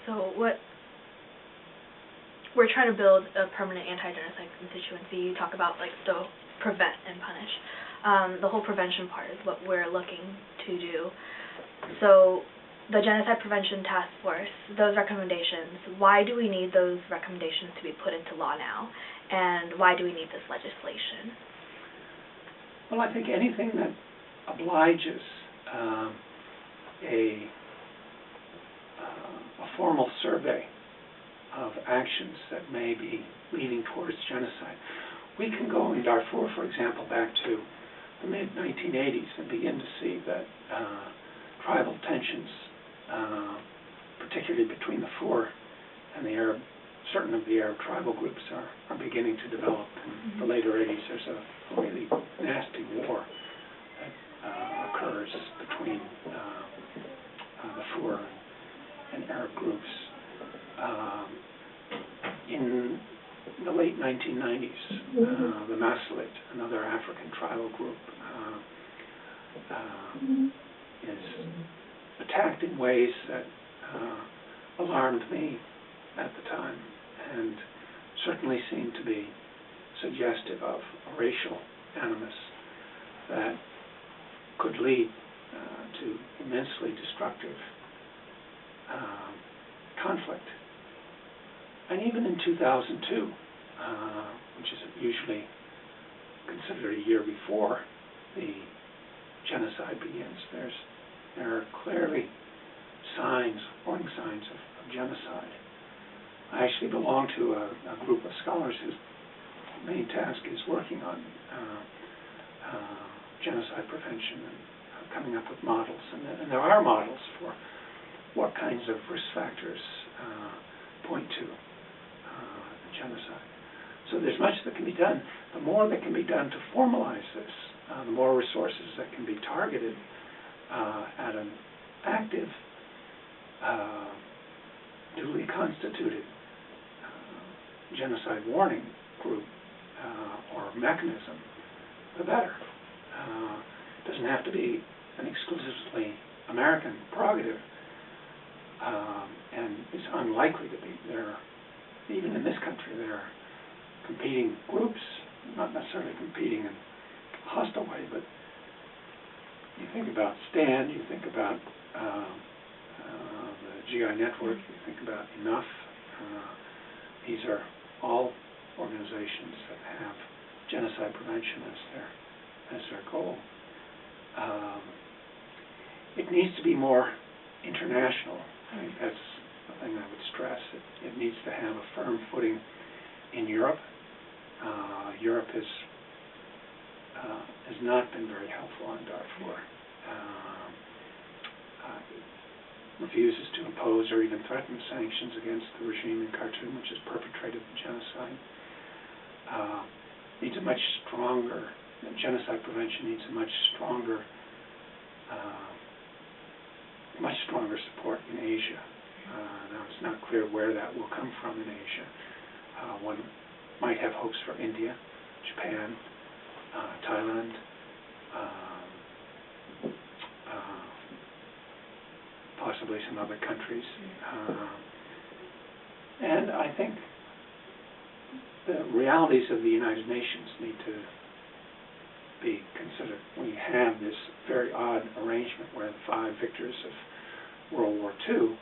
So we're trying to build a permanent anti-genocide constituency. You talk about like the prevent and punish. The whole prevention part is what we're looking to do. So the Genocide Prevention Task Force, those recommendations, why do we need those recommendations to be put into law now? And why do we need this legislation? Well, I think anything that obliges a formal survey of actions that may be leading towards genocide. We can go in Darfur, for example, back to the mid-1980s and begin to see that tribal tensions, particularly between the Darfur and the Arab, certain of the Arab tribal groups are beginning to develop. In the later 80s, there's a really nasty war that occurs between the Darfur and Arab groups. In the late 1990s, the Masalit, another African tribal group, is attacked in ways that alarmed me at the time and certainly seemed to be suggestive of a racial animus that could lead to immensely destructive conflict. And even in 2002, which is usually considered a year before the genocide begins, there are clearly warning signs of genocide. I actually belong to a group of scholars whose main task is working on genocide prevention and coming up with models. And there are models for what kinds of risk factors point to genocide. So there's much that can be done. The more that can be done to formalize this, the more resources that can be targeted at an active, duly constituted genocide warning group or mechanism, the better. It doesn't have to be an exclusively American prerogative, and it's unlikely to be. Even in this country, there are competing groups, not necessarily competing in a hostile way, but you think about STAND, you think about the GI Network, you think about Enough. These are all organizations that have genocide prevention as their goal. It needs to be more international. I think that's the thing I would stress. It needs to have a firm footing in Europe. Europe has not been very helpful on Darfur. Refuses to impose or even threaten sanctions against the regime in Khartoum, which has perpetrated the genocide. Needs a much stronger, genocide prevention needs a much stronger support in Asia. Now it's not clear where that will come from in Asia. One might have hopes for India, Japan, Thailand, possibly some other countries. And I think the realities of the United Nations need to be considered. We have this very odd arrangement where the 5 victors of World War II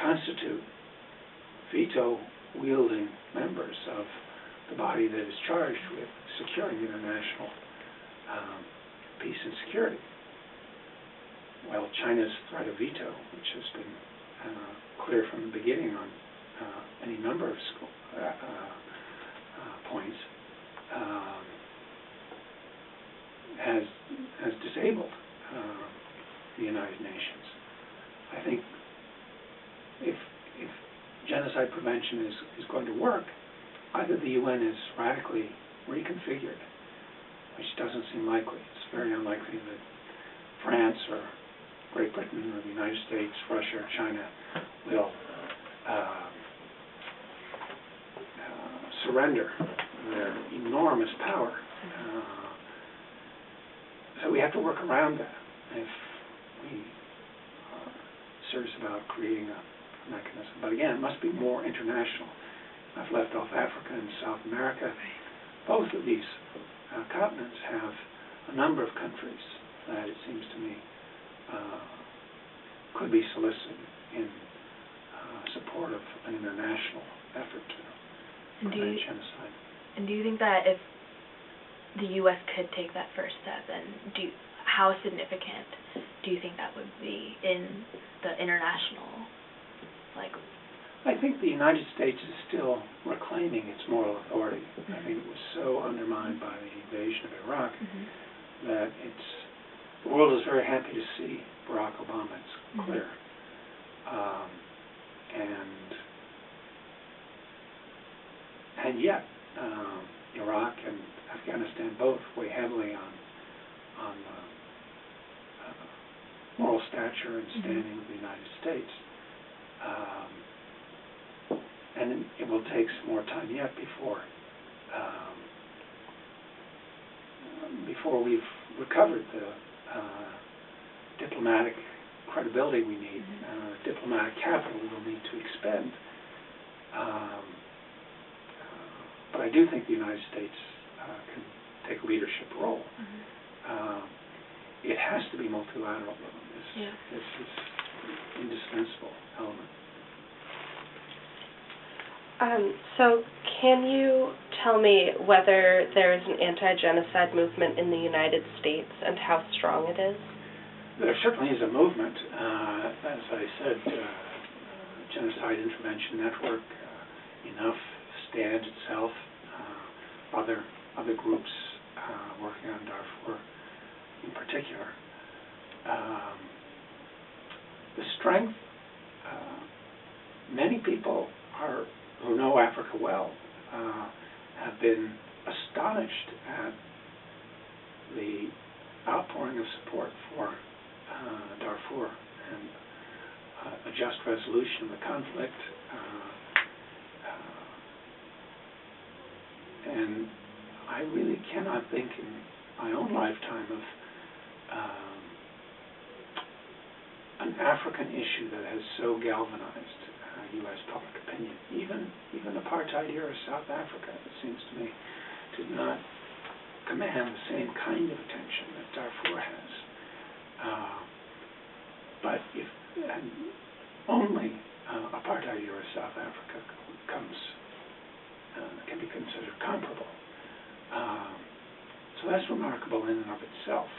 constitute veto-wielding members of the body that is charged with securing international peace and security. Well, China's threat of veto, which has been clear from the beginning on any number of points, has disabled the United Nations. I think if genocide prevention is going to work, either the UN is radically reconfigured, which doesn't seem likely. It's very unlikely that France or Great Britain or the United States, Russia or China will surrender their enormous power. So we have to work around that if we are serious about creating a mechanism. But again, it must be more international. I've left off Africa and South America. Both of these continents have a number of countries that it seems to me could be solicited in support of an international effort to prevent genocide. And do you think that if the U.S. could take that first step, and how significant do you think that would be in the international, I think the United States is still reclaiming its moral authority. Mm-hmm. I think it was so undermined by the invasion of Iraq that the world is very happy to see Barack Obama. It's clear. And yet, Iraq and Afghanistan both weigh heavily on moral stature and standing of the United States. And it will take some more time yet before we've recovered the diplomatic credibility we need, diplomatic capital we'll need to expend. But I do think the United States can take a leadership role. It has to be multilateral, though. This is an indispensable element. So can you tell me whether there is an anti-genocide movement in the United States and how strong it is? There certainly is a movement. As I said, Genocide Intervention Network, Enough, Stand itself, other groups working on Darfur in particular. The strength, many people who know Africa well have been astonished at the outpouring of support for Darfur and a just resolution of the conflict. And I really cannot think in my own lifetime of an African issue that has so galvanized U.S. public opinion. Even apartheid era South Africa, it seems to me, did not command the same kind of attention that Darfur has. But only apartheid era South Africa can be considered comparable. So that's remarkable in and of itself.